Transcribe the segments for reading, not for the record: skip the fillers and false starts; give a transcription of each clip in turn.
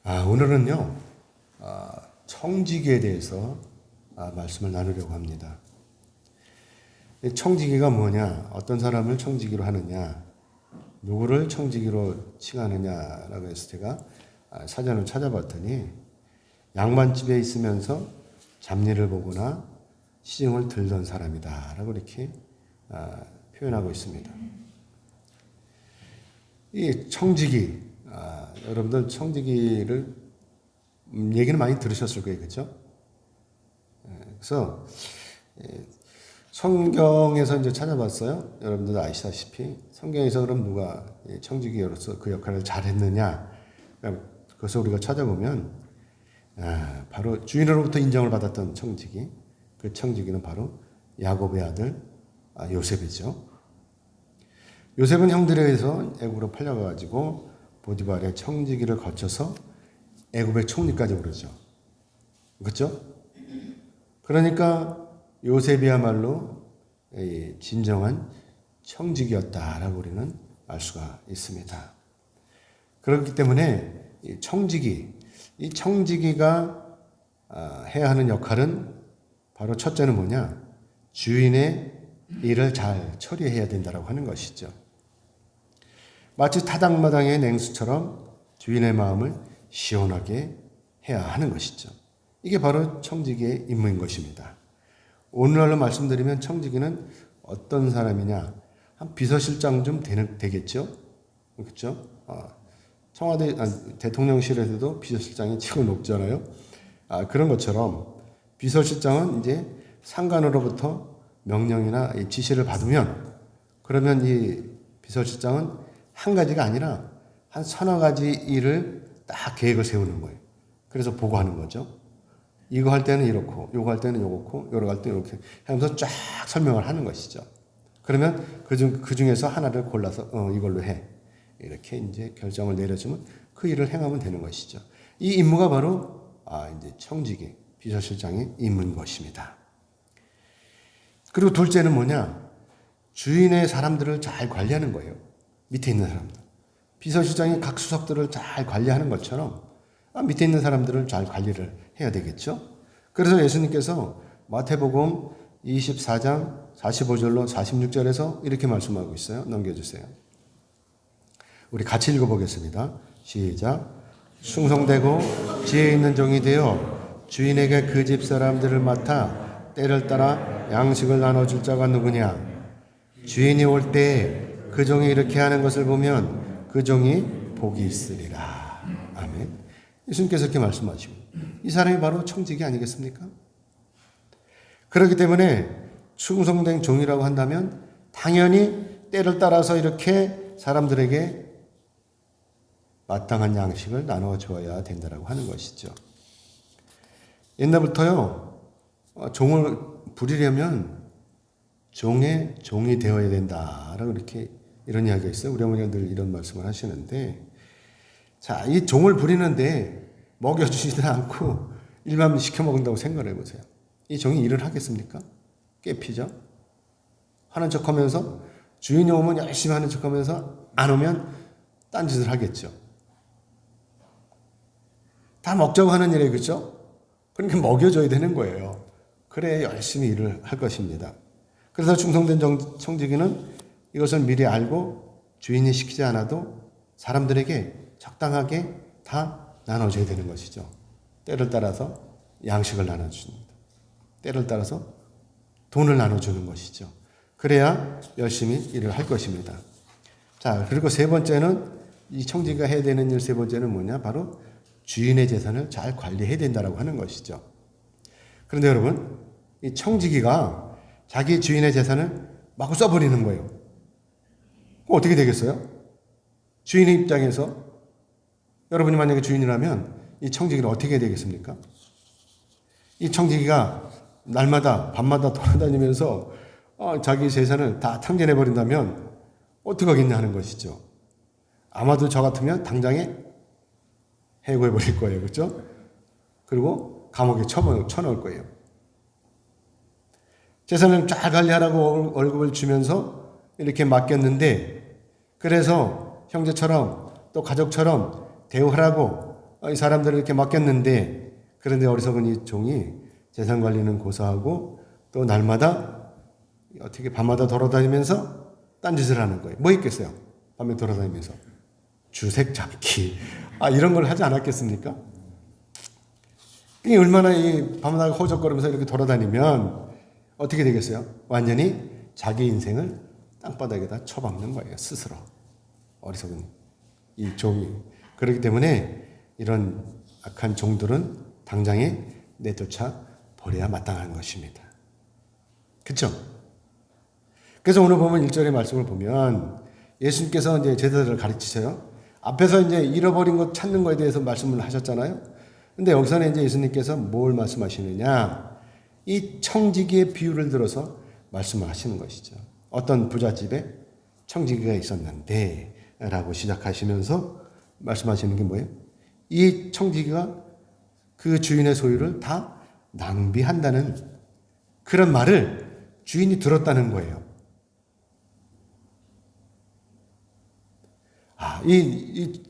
오늘은요, 청지기에 대해서 말씀을 나누려고 합니다. 이 청지기가 뭐냐, 어떤 사람을 청지기로 하느냐, 누구를 청지기로 칭하느냐라고 해서 제가 사전을 찾아봤더니 양반집에 있으면서 잡일을 보거나 시중을 들던 사람이다라고 이렇게 표현하고 있습니다. 이 청지기, 여러분들 청지기를 얘기는 많이 들으셨을 거예요, 그렇죠? 그래서 성경에서 이제 찾아봤어요. 여러분들 아시다시피 성경에서 그럼 누가 청지기로서 그 역할을 잘했느냐? 그래서 우리가 찾아보면 바로 주인으로부터 인정을 받았던 청지기, 그 청지기는 바로 야곱의 아들 요셉이죠. 요셉은 형들에 의해서 애굽으로 팔려가지고 보디발의 청지기를 거쳐서 애굽의 총리까지 오르죠. 그렇죠? 그러니까 요셉이야말로 진정한 청지기였다라고 우리는 알 수가 있습니다. 그렇기 때문에 이 청지기가 해야 하는 역할은 바로 첫째는 뭐냐? 주인의 일을 잘 처리해야 된다라고 하는 것이죠. 마치 타당마당의 냉수처럼 주인의 마음을 시원하게 해야 하는 것이죠. 이게 바로 청지기의 임무인 것입니다. 오늘날로 말씀드리면 청지기는 어떤 사람이냐? 한 비서실장 좀 되겠죠? 그렇죠? 청와대 대통령실에서도 비서실장이 최고 높잖아요. 그런 것처럼 비서실장은 이제 상관으로부터 명령이나 지시를 받으면 그러면 이 비서실장은 한 가지가 아니라 한 서너 가지 일을 딱 계획을 세우는 거예요. 그래서 보고하는 거죠. 이거 할 때는 이렇고, 요거 할 때는 요렇고, 요거 할 때는 이렇게 하면서 쫙 설명을 하는 것이죠. 그러면 그 중에서 하나를 골라서 이걸로 해. 이렇게 이제 결정을 내려주면 그 일을 행하면 되는 것이죠. 이 임무가 바로 이제 청지기, 비서실장의 임무인 것입니다. 그리고 둘째는 뭐냐? 주인의 사람들을 잘 관리하는 거예요. 밑에 있는 사람들. 비서실장이 각 수석들을 잘 관리하는 것처럼 밑에 있는 사람들을 잘 관리를 해야 되겠죠. 그래서 예수님께서 마태복음 24장 45절로 46절에서 이렇게 말씀하고 있어요. 넘겨주세요. 우리 같이 읽어보겠습니다. 시작. 충성되고 지혜 있는 종이 되어 주인에게 그 집 사람들을 맡아 때를 따라 양식을 나눠줄 자가 누구냐? 주인이 올 때에 그 종이 이렇게 하는 것을 보면 그 종이 복이 있으리라. 아멘. 예수님께서 이렇게 말씀하시고 이 사람이 바로 청지기 아니겠습니까? 그렇기 때문에 충성된 종이라고 한다면 당연히 때를 따라서 이렇게 사람들에게 마땅한 양식을 나눠줘야 된다고 하는 것이죠. 옛날부터요, 종을 부리려면 종의 종이 되어야 된다라고 이렇게 이런 이야기가 있어요. 우리 어머니가 늘 이런 말씀을 하시는데, 자, 이 종을 부리는데 먹여주지도 않고 일만 시켜 먹는다고 생각을 해보세요. 이 종이 일을 하겠습니까? 깨피죠? 하는 척 하면서, 주인이 오면 열심히 하는 척 하면서, 안 오면 딴짓을 하겠죠. 다 먹자고 하는 일이에요, 그렇죠? 그러니까 먹여줘야 되는 거예요. 그래 열심히 일을 할 것입니다. 그래서 충성된 청지기는 이것을 미리 알고 주인이 시키지 않아도 사람들에게 적당하게 다 나눠줘야 되는 것이죠. 때를 따라서 양식을 나눠줍니다. 때를 따라서 돈을 나눠주는 것이죠. 그래야 열심히 일을 할 것입니다. 자, 그리고 세 번째는 이 청지기가 해야 되는 일 세 번째는 뭐냐? 바로 주인의 재산을 잘 관리해야 된다고 하는 것이죠. 그런데 여러분, 이 청지기가 자기 주인의 재산을 마구 써버리는 거예요. 그럼 어떻게 되겠어요? 주인의 입장에서 여러분이 만약에 주인이라면 이 청지기를 어떻게 해야 되겠습니까? 이 청지기가 날마다 밤마다 돌아다니면서 자기 재산을 다 탕진해버린다면 어떻게 하겠냐 하는 것이죠. 아마도 저 같으면 당장에 해고해버릴 거예요. 그렇죠? 그리고 감옥에 쳐넣을 거예요. 재산을 잘 관리하라고 월급을 주면서 이렇게 맡겼는데 그래서 형제처럼 또 가족처럼 대우하라고 이 사람들을 이렇게 맡겼는데, 그런데 어리석은 이 종이 재산 관리는 고사하고 또 날마다 어떻게 밤마다 돌아다니면서 딴짓을 하는 거예요. 뭐 있겠어요? 밤에 돌아다니면서 주색 잡기 이런 걸 하지 않았겠습니까? 이 얼마나 이 밤마다 허적거리면서 이렇게 돌아다니면 어떻게 되겠어요? 완전히 자기 인생을 땅바닥에다 쳐박는 거예요. 스스로. 어리석은 이 종이. 그렇기 때문에 이런 악한 종들은 당장에 내쫓아 버려야 마땅한 것입니다. 그렇죠? 그래서 오늘 보면 1절의 말씀을 보면 예수님께서 이제 제자들을 가르치세요. 앞에서 이제 잃어버린 것 찾는 것에 대해서 말씀을 하셨잖아요. 근데 여기서는 이제 예수님께서 뭘 말씀하시느냐? 이 청지기의 비유를 들어서 말씀을 하시는 것이죠. 어떤 부잣집에 청지기가 있었는데 라고 시작하시면서 말씀하시는 게 뭐예요? 이 청지기가 그 주인의 소유를 다 낭비한다는 그런 말을 주인이 들었다는 거예요. 이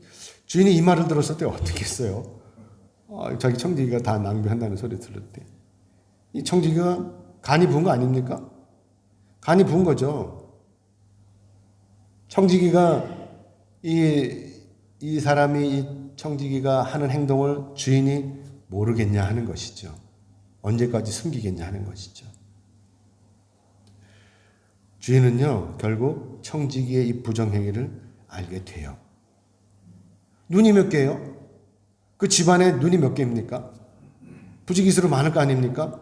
주인이 이 말을 들었을 때 어떻게 했어요? 자기 청지기가 다 낭비한다는 소리 들을 때. 이 청지기가 간이 부은 거 아닙니까? 간이 부은 거죠. 청지기가 이 사람이 이 청지기가 하는 행동을 주인이 모르겠냐 하는 것이죠. 언제까지 숨기겠냐 하는 것이죠. 주인은요, 결국 청지기의 이 부정행위를 알게 돼요. 눈이 몇 개예요? 그 집안에 눈이 몇 개입니까? 부지기수로 많을 거 아닙니까?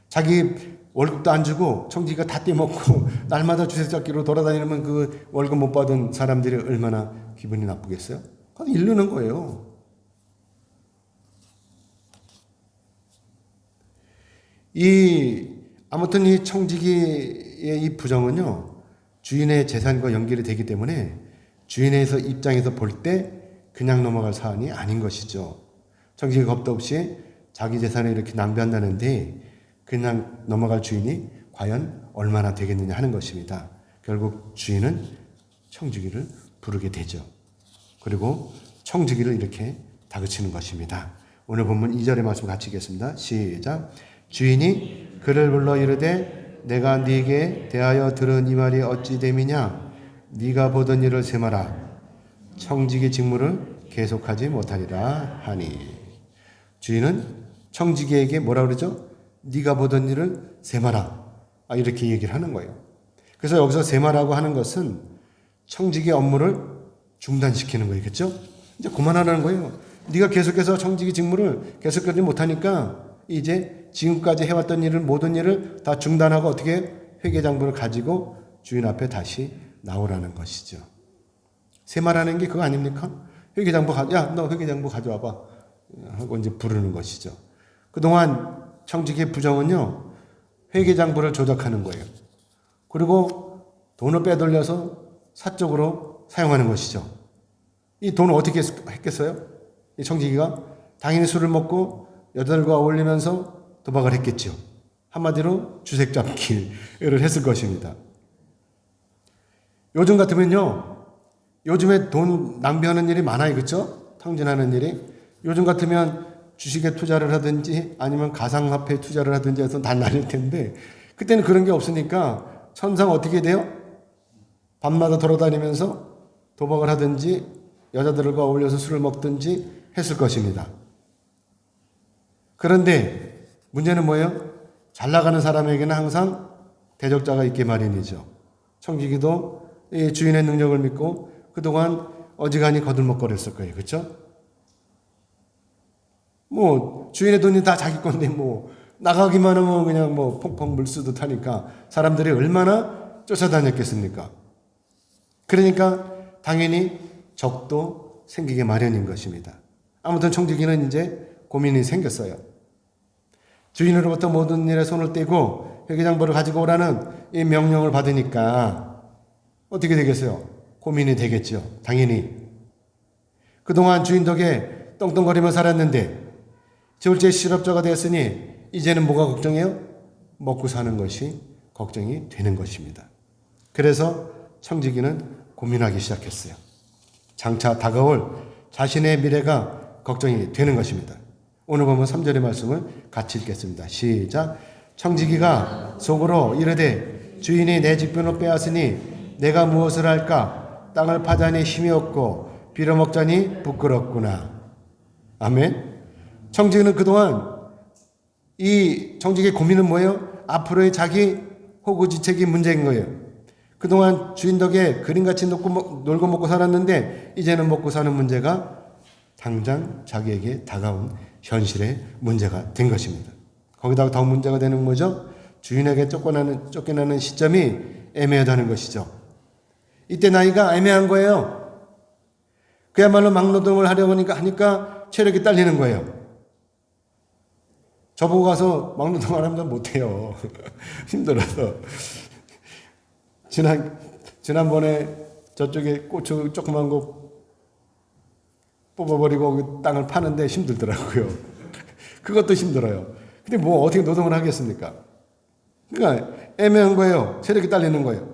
자기 월급도 안 주고 청지기가 다 떼먹고 날마다 주색잡기로 돌아다니면 그 월급 못 받은 사람들이 얼마나 기분이 나쁘겠어요? 그건 이르는 거예요. 아무튼 이 청지기의 이 부정은요, 주인의 재산과 연결이 되기 때문에 주인의 입장에서 볼 때 그냥 넘어갈 사안이 아닌 것이죠. 청지기가 겁도 없이 자기 재산을 이렇게 낭비한다는데 그냥 넘어갈 주인이 과연 얼마나 되겠느냐 하는 것입니다. 결국 주인은 청지기를 부르게 되죠. 그리고 청지기를 이렇게 다그치는 것입니다. 오늘 본문 2절의 말씀 같이 읽겠습니다. 시작. 주인이 그를 불러 이르되 내가 네게 대하여 들은 이 말이 어찌 됨이냐? 네가 보던 일을 세마라. 청지기 직무를 계속하지 못하리라 하니. 주인은 청지기에게 뭐라 그러죠? 네가 보던 일을 세마라. 이렇게 얘기를 하는 거예요. 그래서 여기서 세마라고 하는 것은 청지기 업무를 중단시키는 거예요. 그렇죠? 이제 그만하라는 거예요. 네가 계속해서 청지기 직무를 계속하지 못하니까 이제 지금까지 해왔던 일을 모든 일을 다 중단하고 어떻게 회계장부를 가지고 주인 앞에 다시 나오라는 것이죠. 세마라는 게 그거 아닙니까? 회계장부 너 회계장부 가져와봐 하고 이제 부르는 것이죠. 그동안 청지기의 부정은요, 회계장부를 조작하는 거예요. 그리고 돈을 빼돌려서 사적으로 사용하는 것이죠. 이 돈을 어떻게 했겠어요? 이 청지기가 당연히 술을 먹고 여자들과 어울리면서 도박을 했겠죠. 한마디로 주색잡기를 했을 것입니다. 요즘 같으면요, 요즘에 돈 낭비하는 일이 많아요. 그렇죠? 탕진하는 일이. 요즘 같으면 주식에 투자를 하든지 아니면 가상화폐에 투자를 하든지 해서 다 날릴 텐데 그때는 그런 게 없으니까 천상 어떻게 돼요? 밤마다 돌아다니면서 도박을 하든지 여자들과 어울려서 술을 먹든지 했을 것입니다. 그런데 문제는 뭐예요? 잘 나가는 사람에게는 항상 대적자가 있게 마련이죠. 청지기도 주인의 능력을 믿고 그동안 어지간히 거들먹거렸을 거예요. 그렇죠? 주인의 돈이 다 자기 건데 나가기만 하면 그냥 펑펑 물 쓰듯 하니까 사람들이 얼마나 쫓아다녔겠습니까? 그러니까 당연히 적도 생기게 마련인 것입니다. 아무튼 청지기는 이제 고민이 생겼어요. 주인으로부터 모든 일에 손을 떼고 회계장부를 가지고 오라는 이 명령을 받으니까 어떻게 되겠어요? 고민이 되겠죠. 당연히. 그동안 주인 덕에 떵떵거리며 살았는데 졸지에 실업자가 되었으니 이제는 뭐가 걱정해요? 먹고 사는 것이 걱정이 되는 것입니다. 그래서 청지기는 고민하기 시작했어요. 장차 다가올 자신의 미래가 걱정이 되는 것입니다. 오늘 보면 3절의 말씀을 같이 읽겠습니다. 시작. 청지기가 속으로 이르되 주인이 내 직분을 빼앗으니 내가 무엇을 할까? 땅을 파자니 힘이 없고 빌어먹자니 부끄럽구나. 아멘. 청지기는 그동안 이 청지기의 고민은 뭐예요? 앞으로의 자기 호구지책이 문제인 거예요. 그동안 주인 덕에 그림같이 놀고 먹고 살았는데 이제는 먹고 사는 문제가 당장 자기에게 다가온 현실의 문제가 된 것입니다. 거기다가 더 문제가 되는 거죠. 주인에게 쫓겨나는 시점이 애매하다는 것이죠. 이때 나이가 애매한 거예요. 그야말로 막노동을 하려고 하니까 체력이 딸리는 거예요. 저보고 가서 막노동 안 하면 못해요. 힘들어서. 지난번에 저쪽에 고추 조그만 거 뽑아버리고 땅을 파는데 힘들더라고요. 그것도 힘들어요. 근데 뭐 어떻게 노동을 하겠습니까? 그러니까 애매한 거예요. 체력이 딸리는 거예요.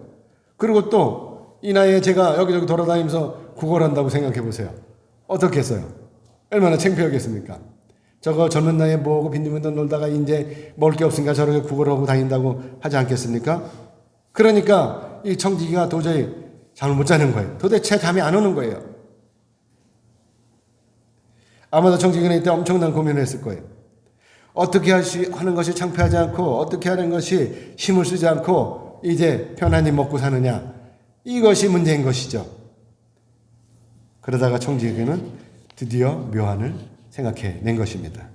그리고 또 이 나이에 제가 여기저기 돌아다니면서 국어를 한다고 생각해 보세요. 어떻겠어요? 얼마나 창피하겠습니까? 저거 젊은 나이에 뭐하고 빈둥빈둥 놀다가 이제 먹을 게 없으니까 저렇게 국어를 하고 다닌다고 하지 않겠습니까? 그러니까 이 청지기가 도저히 잠을 못 자는 거예요. 도대체 잠이 안 오는 거예요. 아마도 청지기는 이때 엄청난 고민을 했을 거예요. 어떻게 하는 것이 창피하지 않고 어떻게 하는 것이 힘을 쓰지 않고 이제 편안히 먹고 사느냐. 이것이 문제인 것이죠. 그러다가 청지기는 드디어 묘안을 생각해낸 것입니다.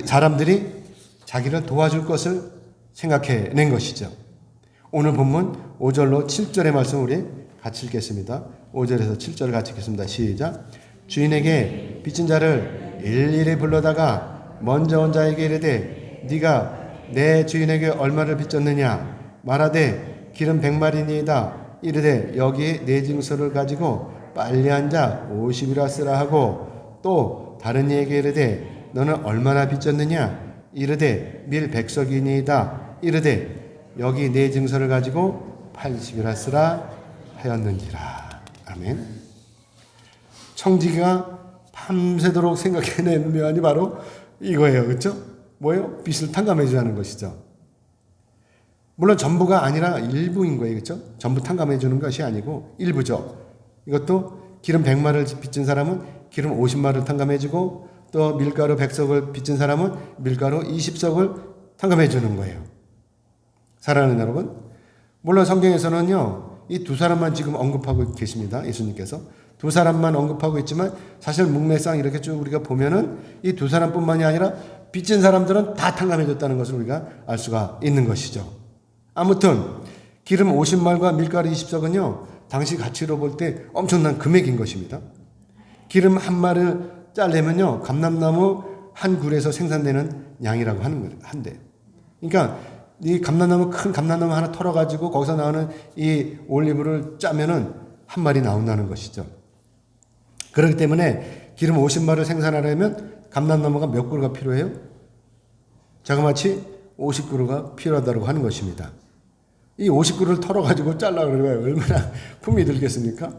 사람들이 자기를 도와줄 것을 생각해낸 것이죠. 오늘 본문 5절로 7절의 말씀 우리 같이 읽겠습니다. 5절에서 7절을 같이 읽겠습니다. 시작. 주인에게 빚진 자를 일일이 불러다가 먼저 온 자에게 이르되 네가 내 주인에게 얼마를 빚졌느냐 말하되 기름 100마리니이다. 이르되 여기 내 증서를 가지고 빨리 앉아 50이라 쓰라 하고 또 다른 이에게 이르되 너는 얼마나 빚졌느냐 이르되 밀 100석이니이다. 이르되 여기 내 증서를 가지고 80이라 쓰라 하였는지라. 아멘. 청지기가 밤새도록 생각해낸 묘안이 바로 이거예요. 그렇죠? 뭐예요? 빚을 탕감해 주자는 것이죠. 물론 전부가 아니라 일부인 거예요. 그렇죠? 전부 탕감해 주는 것이 아니고 일부죠. 이것도 기름 100마를 빚진 사람은 기름 50마를 탕감해 주고 또 밀가루 100석을 빚진 사람은 밀가루 20석을 탕감해 주는 거예요. 사랑하는 여러분, 물론 성경에서는요. 이 두 사람만 지금 언급하고 계십니다. 예수님께서. 두 사람만 언급하고 있지만 사실 문맥상 이렇게 쭉 우리가 보면은 이 두 사람뿐만이 아니라 빚진 사람들은 다 탕감해 줬다는 것을 우리가 알 수가 있는 것이죠. 아무튼 기름 50말과 밀가루 20석은요. 당시 가치로 볼 때 엄청난 금액인 것입니다. 기름 한 말을 짜려면요. 감람나무 한 굴에서 생산되는 양이라고 한대. 그러니까 이 감람나무 큰 감람나무 하나 털어가지고 거기서 나오는 이 올리브를 짜면은 한 마리 나온다는 것이죠. 그렇기 때문에 기름 50마를 생산하려면 감람나무가 몇 그루가 필요해요? 자그마치 50그루가 필요하다고 하는 것입니다. 이 50그루를 털어가지고 잘라 그러면 얼마나 품이 들겠습니까?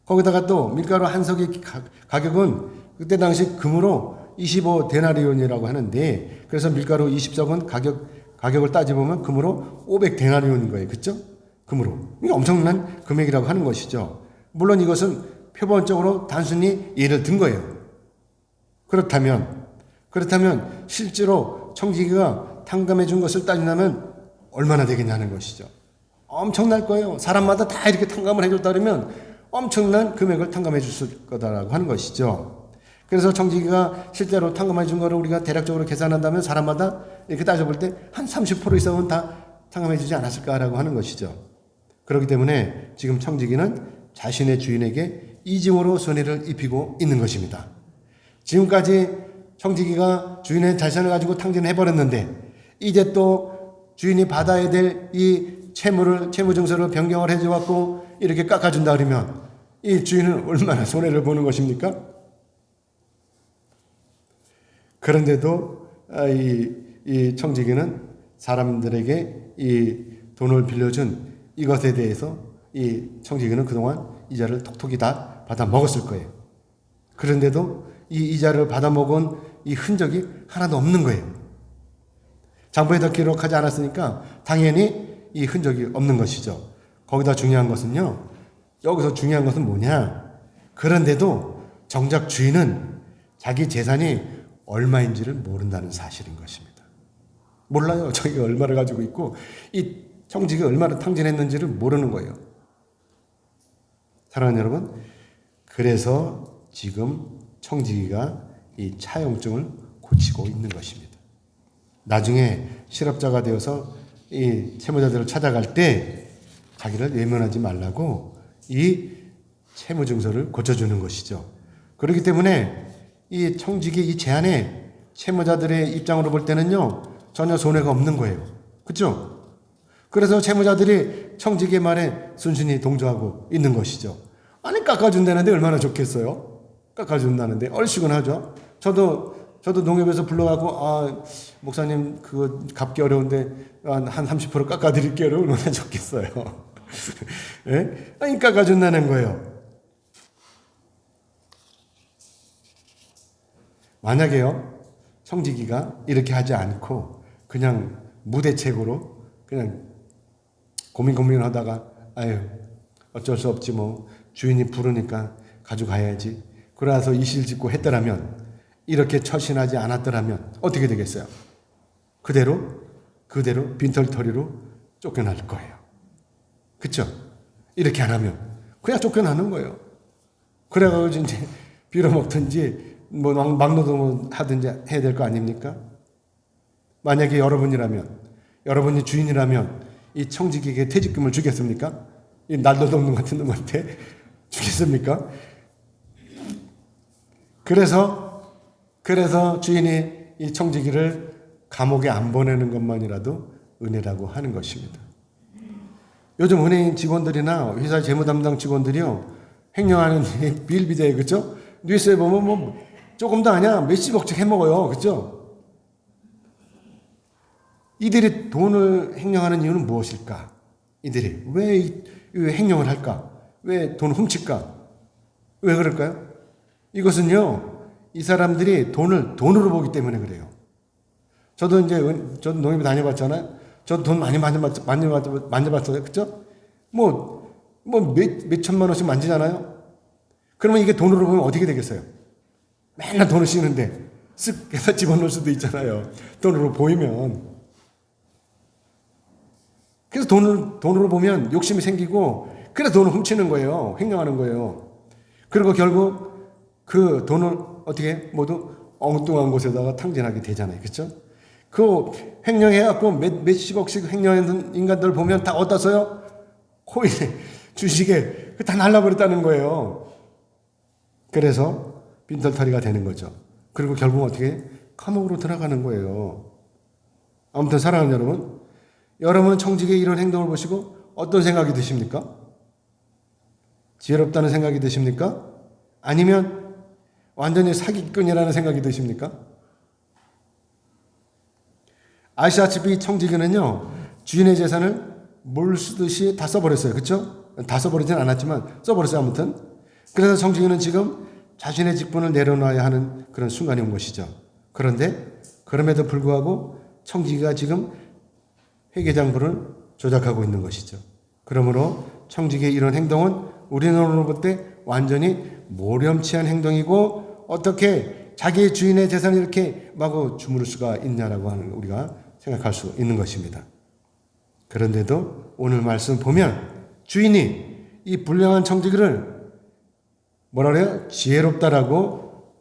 거기다가 또 밀가루 한 석의 가격은 그때 당시 금으로 25데나리온이라고 하는데 그래서 밀가루 20석은 가격을 따져보면 금으로 500데나리온인 거예요. 그렇죠? 금으로. 이게 엄청난 금액이라고 하는 것이죠. 물론 이것은 표본적으로 단순히 예를 든 거예요. 그렇다면 실제로 청지기가 탕감해 준 것을 따진다면 얼마나 되겠냐는 것이죠. 엄청날 거예요. 사람마다 다 이렇게 탕감을 해줬다 그러면 엄청난 금액을 탕감해 줬을 거다라고 하는 것이죠. 그래서 청지기가 실제로 탕감해 준 거를 우리가 대략적으로 계산한다면 사람마다 이렇게 따져볼 때 한 30% 이상은 다 탕감해 주지 않았을까라고 하는 것이죠. 그렇기 때문에 지금 청지기는 자신의 주인에게 이중으로 손해를 입히고 있는 것입니다. 지금까지 청지기가 주인의 자산을 가지고 탕진해버렸는데 이제 또 주인이 받아야 될 이 채무증서를 변경을 해줘갖고 이렇게 깎아준다 그러면 이 주인은 얼마나 손해를 보는 것입니까? 그런데도 이 청지기는 사람들에게 이 돈을 빌려준 이것에 대해서 이 청지기는 그동안 이자를 톡톡히 다 받아 먹었을 거예요. 그런데도 이 이자를 받아먹은 이 흔적이 하나도 없는 거예요. 장부에다 기록하지 않았으니까 당연히 이 흔적이 없는 것이죠. 거기다 중요한 것은요. 여기서 중요한 것은 뭐냐? 그런데도 정작 주인은 자기 재산이 얼마인지를 모른다는 사실인 것입니다. 몰라요. 자기가 얼마를 가지고 있고 이 청지기가 얼마를 탕진했는지를 모르는 거예요. 사랑하는 여러분, 그래서 지금 청지기가 이 차용증을 고치고 있는 것입니다. 나중에 실업자가 되어서 이 채무자들을 찾아갈 때 자기를 외면하지 말라고 이 채무증서를 고쳐주는 것이죠. 그렇기 때문에 이 청지기 이 제안에 채무자들의 입장으로 볼 때는요, 전혀 손해가 없는 거예요. 그렇죠? 그래서 채무자들이 청지기의 말에 순순히 동조하고 있는 것이죠. 아니, 깎아준다는데 얼마나 좋겠어요? 깎아준다는데 얼씨군 하죠. 저도 농협에서 불러가고, 목사님 그거 갚기 어려운데 한 30% 깎아드릴게요. 얼마나 좋겠어요. 예? 아니, 깎아준다는 거예요. 만약에요, 청지기가 이렇게 하지 않고 그냥 무대책으로 그냥 고민하다가 아유 어쩔 수 없지 뭐 주인이 부르니까 가져가야지 그래서 이실 짓고 했더라면, 이렇게 처신하지 않았더라면 어떻게 되겠어요? 그대로 빈털터리로 쫓겨날 거예요. 그렇죠? 이렇게 안 하면 그냥 쫓겨나는 거예요. 그래가지고 이제 빌어먹든지 뭐 막노동 하든지 해야 될 거 아닙니까? 만약에 여러분이 주인이라면 이 청지기에게 퇴직금을 주겠습니까? 이 날도동놈 같은 놈한테 주겠습니까? 그래서 주인이 이 청지기를 감옥에 안 보내는 것만이라도 은혜라고 하는 것입니다. 요즘 은행 직원들이나 회사 재무 담당 직원들이요, 횡령하는 비일비재해, 그렇죠? 뉴스에 보면 뭐 조금도 아니야 몇십억씩 해먹어요, 그렇죠? 이들이 돈을 횡령하는 이유는 무엇일까? 이들이 왜 횡령을 할까? 왜 돈을 훔칠까? 왜 그럴까요? 이것은요, 이 사람들이 돈을 돈으로 보기 때문에 그래요. 저도 농협에 다녀봤잖아요. 저도 돈 많이 만져봤어요. 그죠? 몇 천만 원씩 만지잖아요. 그러면 이게 돈으로 보면 어떻게 되겠어요? 맨날 돈을 씌우는데 쓱 해서 집어넣을 수도 있잖아요. 돈으로 보이면. 그래서 돈으로 보면 욕심이 생기고, 그래서 돈을 훔치는 거예요. 횡령하는 거예요. 그리고 결국 그 돈을 어떻게 모두 엉뚱한 곳에다가 탕진하게 되잖아요. 그렇죠? 그 횡령해갖고 몇십억씩 횡령하는 인간들 보면 다 어디다 써요? 코인에, 주식에 다 날라버렸다는 거예요. 그래서 빈털터리가 되는 거죠. 그리고 결국 어떻게? 감옥으로 들어가는 거예요. 아무튼 사랑하는 여러분 청지기의 이런 행동을 보시고 어떤 생각이 드십니까? 지혜롭다는 생각이 드십니까? 아니면 완전히 사기꾼이라는 생각이 드십니까? 아시다시피 청지기는요, 주인의 재산을 물 쓰듯이 다 써버렸어요. 그렇죠? 다 써버리진 않았지만 써버렸어요. 아무튼. 그래서 청지기는 지금 자신의 직분을 내려놔야 하는 그런 순간이 온 것이죠. 그런데 그럼에도 불구하고 청지기가 지금 회계장부를 조작하고 있는 것이죠. 그러므로 청지기의 이런 행동은 우리 눈으로 볼 때 완전히 모렴치한 행동이고, 어떻게 자기의 주인의 재산을 이렇게 마구 주무를 수가 있냐라고 하는 우리가 생각할 수 있는 것입니다. 그런데도 오늘 말씀 보면 주인이 이 불량한 청지기를 뭐라 그래요? 지혜롭다라고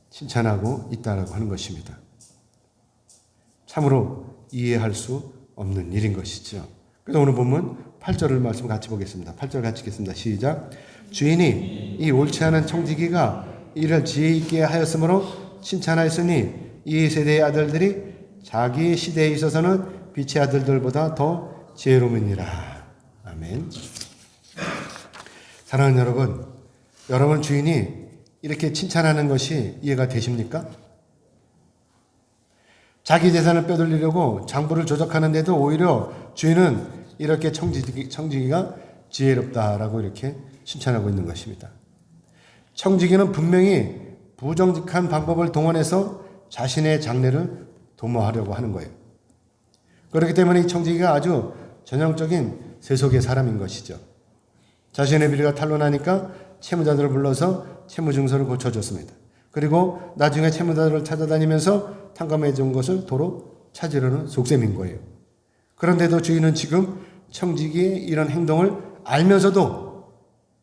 칭찬하고 있다라고 하는 것입니다. 참으로 이해할 수 없는 일인 것이죠. 그래서 오늘 보면 8절을 말씀 같이 보겠습니다. 8절 같이 읽겠습니다. 시작. 주인이 이 옳지 않은 청지기가 이를 지혜 있게 하였으므로 칭찬하였으니 이 세대의 아들들이 자기 시대에 있어서는 빛의 아들들보다 더 지혜로우니라. 아멘. 사랑하는 여러분 주인이 이렇게 칭찬하는 것이 이해가 되십니까? 자기 재산을 빼돌리려고 장부를 조작하는데도 오히려 주인은 이렇게 청지기가 지혜롭다라고 이렇게 칭찬하고 있는 것입니다. 청지기는 분명히 부정직한 방법을 동원해서 자신의 장래를 도모하려고 하는 거예요. 그렇기 때문에 이 청지기가 아주 전형적인 세속의 사람인 것이죠. 자신의 비리가 탄로나니까 채무자들을 불러서 채무증서를 고쳐줬습니다. 그리고 나중에 채무자들을 찾아다니면서 탕감해준 것을 도로 찾으려는 속셈인 거예요. 그런데도 주인은 지금 청지기의 이런 행동을 알면서도,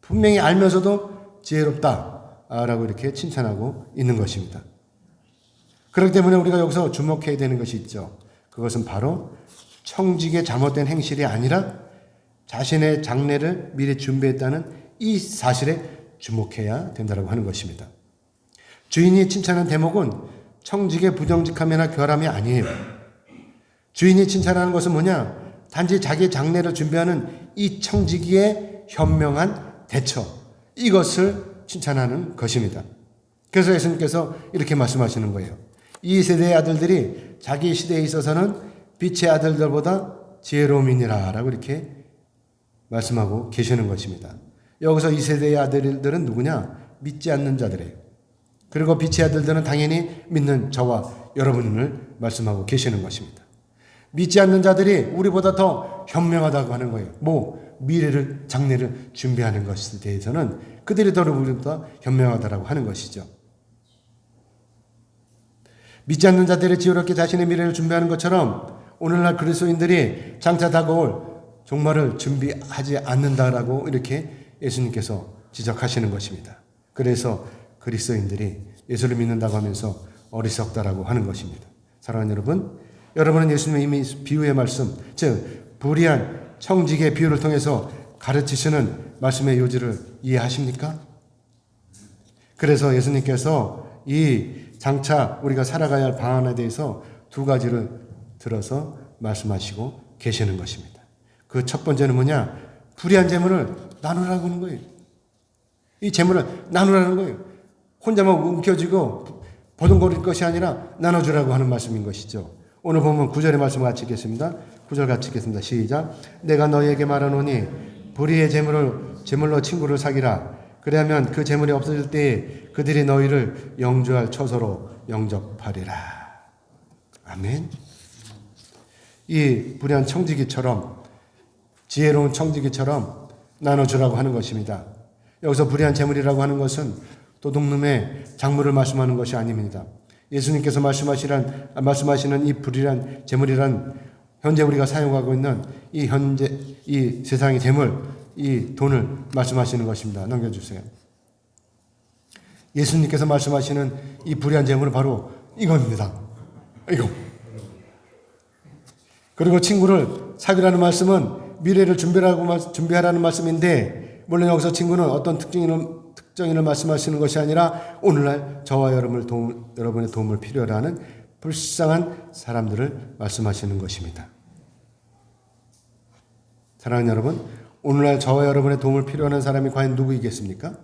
분명히 알면서도 지혜롭다라고 이렇게 칭찬하고 있는 것입니다. 그렇기 때문에 우리가 여기서 주목해야 되는 것이 있죠. 그것은 바로 청지기의 잘못된 행실이 아니라 자신의 장래를 미리 준비했다는 이 사실에 주목해야 된다고 하는 것입니다. 주인이 칭찬한 대목은 청지기의 부정직함이나 결함이 아니에요. 주인이 칭찬하는 것은 뭐냐? 단지 자기의 장래를 준비하는 이 청지기의 현명한 대처, 이것을 칭찬하는 것입니다. 그래서 예수님께서 이렇게 말씀하시는 거예요. 이 세대의 아들들이 자기 시대에 있어서는 빛의 아들들보다 지혜로움이니라 라고 이렇게 말씀하고 계시는 것입니다. 여기서 이 세대의 아들들은 누구냐? 믿지 않는 자들이에요. 그리고 빛의 아들들은 당연히 믿는 저와 여러분을 말씀하고 계시는 것입니다. 믿지 않는 자들이 우리보다 더 현명하다고 하는 거예요. 미래를, 장래를 준비하는 것에 대해서는 그들이 더 우리보다 현명하다고 하는 것이죠. 믿지 않는 자들이 지혜롭게 자신의 미래를 준비하는 것처럼 오늘날 그리스도인들이 장차 다가올 종말을 준비하지 않는다라고 이렇게 예수님께서 지적하시는 것입니다. 그래서 그리스도인들이 예수를 믿는다고 하면서 어리석다라고 하는 것입니다. 사랑하는 여러분, 여러분은 예수님의 이미 비유의 말씀, 즉 불의한 청지기의 비유를 통해서 가르치시는 말씀의 요지를 이해하십니까? 그래서 예수님께서 이 장차 우리가 살아가야 할 방안에 대해서 두 가지를 들어서 말씀하시고 계시는 것입니다. 그 첫 번째는 뭐냐? 불의한 재물을 나누라고 하는 거예요. 이 재물을 나누라는 거예요. 혼자만 움켜쥐고 보동거릴 것이 아니라 나눠주라고 하는 말씀인 것이죠. 오늘 보면 9절의 말씀을 같이 읽겠습니다. 9절 같이 읽겠습니다. 시작. 내가 너희에게 말하노니 불의의 재물로 친구를 사귀라. 그리하면 그 재물이 없어질 때에 그들이 너희를 영주할 처소로 영접하리라. 아멘. 이 불의한 청지기처럼, 지혜로운 청지기처럼 나눠주라고 하는 것입니다. 여기서 불의한 재물이라고 하는 것은 도둑놈의 작물을 말씀하는 것이 아닙니다. 예수님께서 말씀하시는 이 불의한 재물이란 현재 우리가 사용하고 있는 이 세상의 재물, 이 돈을 말씀하시는 것입니다. 넘겨주세요. 예수님께서 말씀하시는 이 불의한 재물은 바로 이겁니다. 이거. 그리고 친구를 사귀라는 말씀은 미래를 준비하라는 말씀인데, 물론 여기서 친구는 어떤 특정인을 말씀하시는 것이 아니라 오늘날 저와 여러분의 도움을 필요로 하는 불쌍한 사람들을 말씀하시는 것입니다. 사랑하는 여러분, 오늘날 저와 여러분의 도움을 필요로 하는 사람이 과연 누구이겠습니까?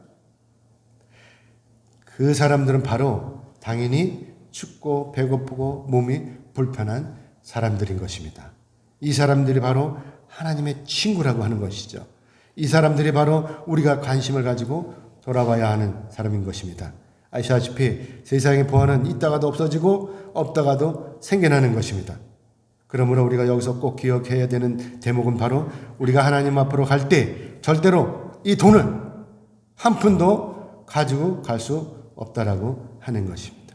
그 사람들은 바로 당연히 춥고 배고프고 몸이 불편한 사람들인 것입니다. 이 사람들이 바로 하나님의 친구라고 하는 것이죠. 이 사람들이 바로 우리가 관심을 가지고 돌아봐야 하는 사람인 것입니다. 아시다시피 세상의 보안은 있다가도 없어지고 없다가도 생겨나는 것입니다. 그러므로 우리가 여기서 꼭 기억해야 되는 대목은 바로 우리가 하나님 앞으로 갈 때 절대로 이 돈을 한 푼도 가지고 갈 수 없다라고 하는 것입니다.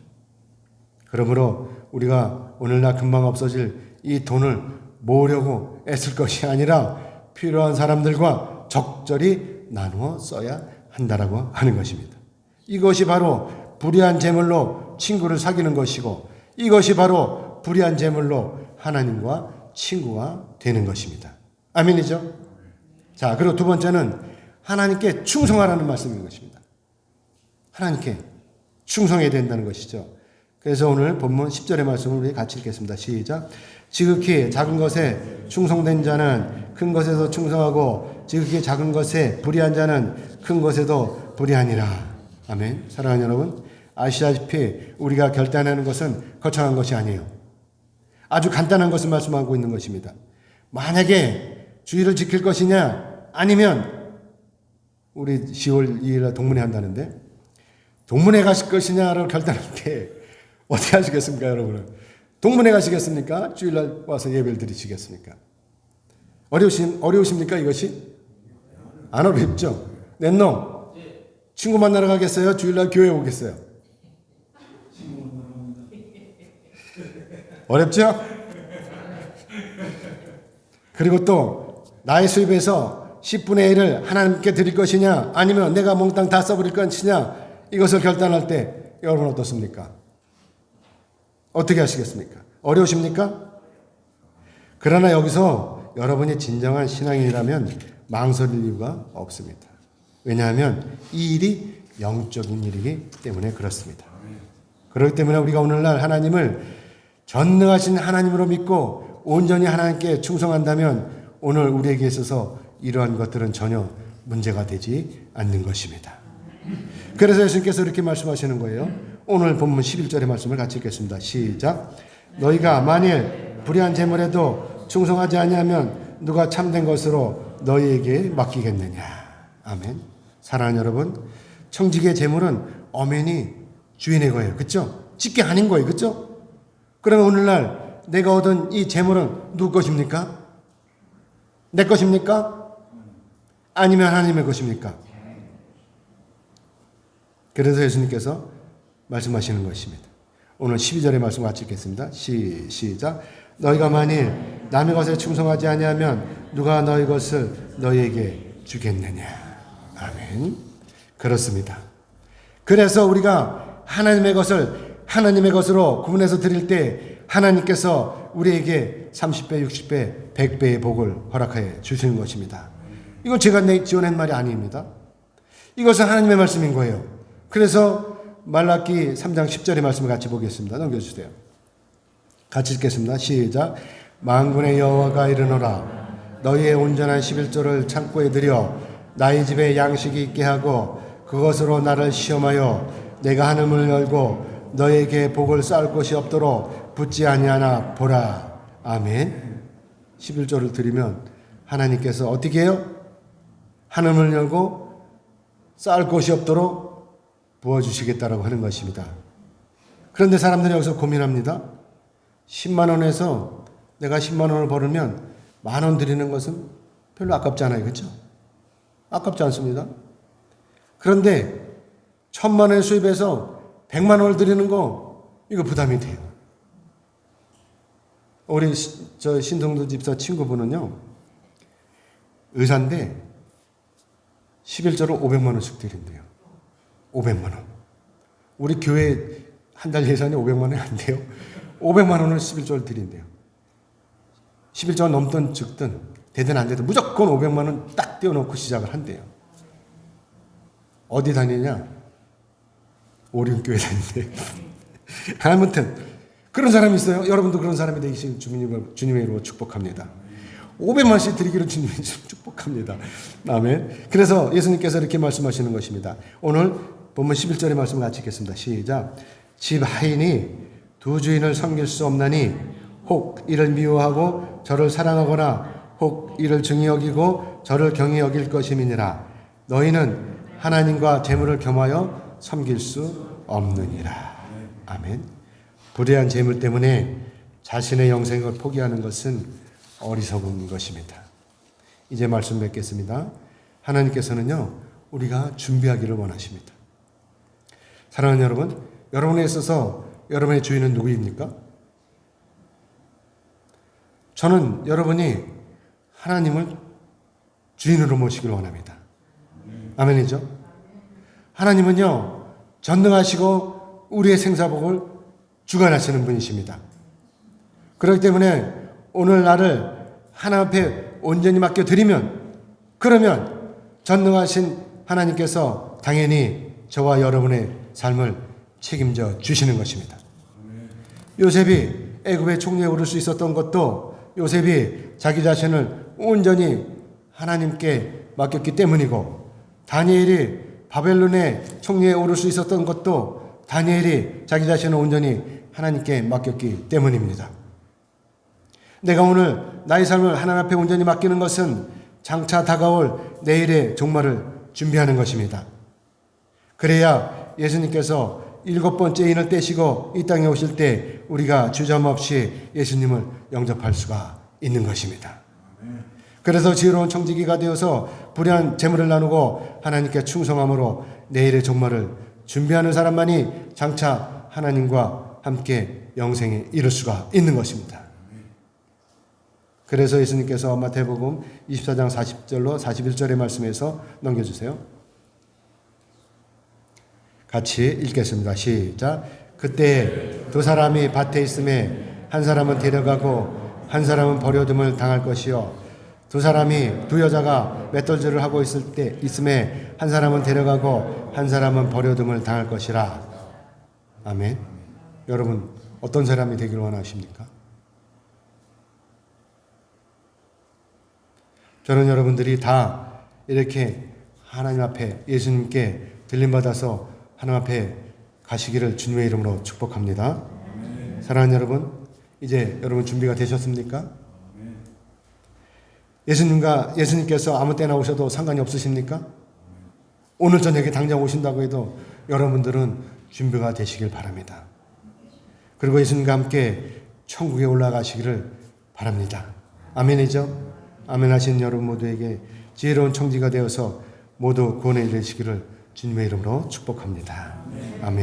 그러므로 우리가 오늘날 금방 없어질 이 돈을 모으려고 애쓸 것이 아니라 필요한 사람들과 적절히 나누어 써야 한다라고 하는 것입니다. 이것이 바로 불의한 재물로 친구를 사귀는 것이고, 이것이 바로 불의한 재물로 하나님과 친구가 되는 것입니다. 아멘이죠? 자, 그리고 두 번째는 하나님께 충성하라는 말씀인 것입니다. 하나님께 충성해야 된다는 것이죠. 그래서 오늘 본문 10절의 말씀을 우리 같이 읽겠습니다. 시작. 지극히 작은 것에 충성된 자는 큰 것에도 충성하고 지극히 작은 것에 불의한 자는 큰 것에도 불의하니라. 아멘. 사랑하는 여러분, 아시다시피 우리가 결단하는 것은 거창한 것이 아니에요. 아주 간단한 것을 말씀하고 있는 것입니다. 만약에 주의를 지킬 것이냐, 아니면 우리 10월 2일에 동문회 한다는데 동문회 가실 것이냐를 결단할 때 어떻게 하시겠습니까, 여러분은? 동문회 가시겠습니까? 주일날 와서 예배를 드리시겠습니까? 어려우십니까, 이것이? 안 어렵죠? 넷놈, 친구 만나러 가겠어요? 주일날 교회 오겠어요? 어렵죠? 그리고 또 나의 수입에서 10분의 1을 하나님께 드릴 것이냐 아니면 내가 몽땅 다 써버릴 것이냐 이것을 결단할 때 여러분 어떻습니까? 어떻게 하시겠습니까? 어려우십니까? 그러나 여기서 여러분이 진정한 신앙인이라면 망설일 이유가 없습니다. 왜냐하면 이 일이 영적인 일이기 때문에 그렇습니다. 그렇기 때문에 우리가 오늘날 하나님을 전능하신 하나님으로 믿고 온전히 하나님께 충성한다면 오늘 우리에게 있어서 이러한 것들은 전혀 문제가 되지 않는 것입니다. 그래서 예수님께서 이렇게 말씀하시는 거예요. 오늘 본문 11절의 말씀을 같이 읽겠습니다. 시작. 너희가 만일 불의한 재물에도 충성하지 아니하면 누가 참된 것으로 너희에게 맡기겠느냐. 아멘. 사랑하는 여러분, 청지기의 재물은 엄연히 주인의 거예요. 그렇죠? 집게 아닌 거예요. 그렇죠? 그러면 오늘날 내가 얻은 이 재물은 누구 것입니까? 내 것입니까? 아니면 하나님의 것입니까? 그래서 예수님께서 말씀하시는 것입니다. 오늘 12절의 말씀 같이 읽겠습니다. 시작. 너희가 만일 남의 것에 충성하지 아니하면 누가 너희 것을 너희에게 주겠느냐. 아멘. 그렇습니다. 그래서 우리가 하나님의 것을 하나님의 것으로 구분해서 드릴 때 하나님께서 우리에게 30배, 60배, 100배의 복을 허락하여 주시는 것입니다. 이건 제가 지어낸 말이 아닙니다. 이것은 하나님의 말씀인 거예요. 그래서 말라기 3장 10절의 말씀을 같이 보겠습니다. 넘겨주세요. 같이 읽겠습니다. 시작. 만군의 여호와가 이르노라. 너희의 온전한 11조를 창고에 들여 나의 집에 양식이 있게 하고 그것으로 나를 시험하여 내가 하늘을 열고 너에게 복을 쌓을 것이 없도록 붙지 아니하나 보라. 아멘. 11조를 드리면 하나님께서 어떻게 해요? 하늘을 열고 쌓을 것이 없도록 부어주시겠다라고 하는 것입니다. 그런데 사람들이 여기서 고민합니다. 10만 원에서 내가 10만 원을 벌으면 10,000원 드리는 것은 별로 아깝지 않아요. 그렇죠? 아깝지 않습니다. 그런데 1,000만 원의 수입에서 100만 원을 드리는 거 이거 부담이 돼요. 우리 저 신성도 집사 친구분은요. 의사인데 11조로 500만 원씩 드린대요. 500만 원. 우리 교회 한 달 예산이 500만 원이 안 돼요. 500만 원을 11조를 드린대요. 11조가 넘든 적든 되든 안 되든 무조건 500만 원 딱 떼어놓고 시작을 한대요. 어디 다니냐? 오륜교회 다니는데. 아무튼 그런 사람이 있어요. 여러분도 그런 사람이 되시길 주님의 이름으로 축복합니다. 500만 원씩 드리기로 주님의 축복합니다. 아멘. 그래서 예수님께서 이렇게 말씀하시는 것입니다. 오늘 본문 11절의 말씀을 같이 읽겠습니다. 시작. 집 하인이 두 주인을 섬길 수 없나니 혹 이를 미워하고 저를 사랑하거나 혹 이를 증히 여기고 저를 경히 여길 것임이니라. 너희는 하나님과 재물을 겸하여 섬길 수 없느니라. 아멘. 불의한 재물 때문에 자신의 영생을 포기하는 것은 어리석은 것입니다. 이제 말씀 맺겠습니다. 하나님께서는요, 우리가 준비하기를 원하십니다. 사랑하는 여러분, 여러분에 있어서 여러분의 주인은 누구입니까? 저는 여러분이 하나님을 주인으로 모시기를 원합니다. 아멘이죠? 하나님은요, 전능하시고 우리의 생사복을 주관하시는 분이십니다. 그렇기 때문에 오늘 나를 하나님 앞에 온전히 맡겨드리면, 그러면 전능하신 하나님께서 당연히 저와 여러분의 삶을 책임져 주시는 것입니다. 요셉이 애굽의 총리에 오를 수 있었던 것도 요셉이 자기 자신을 온전히 하나님께 맡겼기 때문이고, 다니엘이 바벨론의 총리에 오를 수 있었던 것도 다니엘이 자기 자신을 온전히 하나님께 맡겼기 때문입니다. 내가 오늘 나의 삶을 하나님 앞에 온전히 맡기는 것은 장차 다가올 내일의 종말을 준비하는 것입니다. 그래야 예수님께서 7번째 인을 떼시고 이 땅에 오실 때 우리가 주저없이 예수님을 영접할 수가 있는 것입니다. 그래서 지혜로운 청지기가 되어서 불의한 재물을 나누고 하나님께 충성함으로 내일의 종말을 준비하는 사람만이 장차 하나님과 함께 영생에 이를 수가 있는 것입니다. 그래서 예수님께서 마태복음 24장 40절로 41절의 말씀에서 넘겨주세요. 같이 읽겠습니다. 시작. 그때 두 사람이 밭에 있음에 한 사람은 데려가고 한 사람은 버려둠을 당할 것이요 두 여자가 맷돌질을 하고 있음에 한 사람은 데려가고 한 사람은 버려둠을 당할 것이라. 아멘. 여러분 어떤 사람이 되기를 원하십니까? 저는 여러분들이 다 이렇게 하나님 앞에 예수님께 들림받아서 하나님 앞에 가시기를 주님의 이름으로 축복합니다. 사랑하는 여러분, 이제 여러분 준비가 되셨습니까? 예수님께서 아무 때나 오셔도 상관이 없으십니까? 오늘 저녁에 당장 오신다고 해도 여러분들은 준비가 되시길 바랍니다. 그리고 예수님과 함께 천국에 올라가시기를 바랍니다. 아멘이죠? 아멘 하신 여러분 모두에게 지혜로운 청지가 되어서 모두 구원에 이르시기를 주님의 이름으로 축복합니다.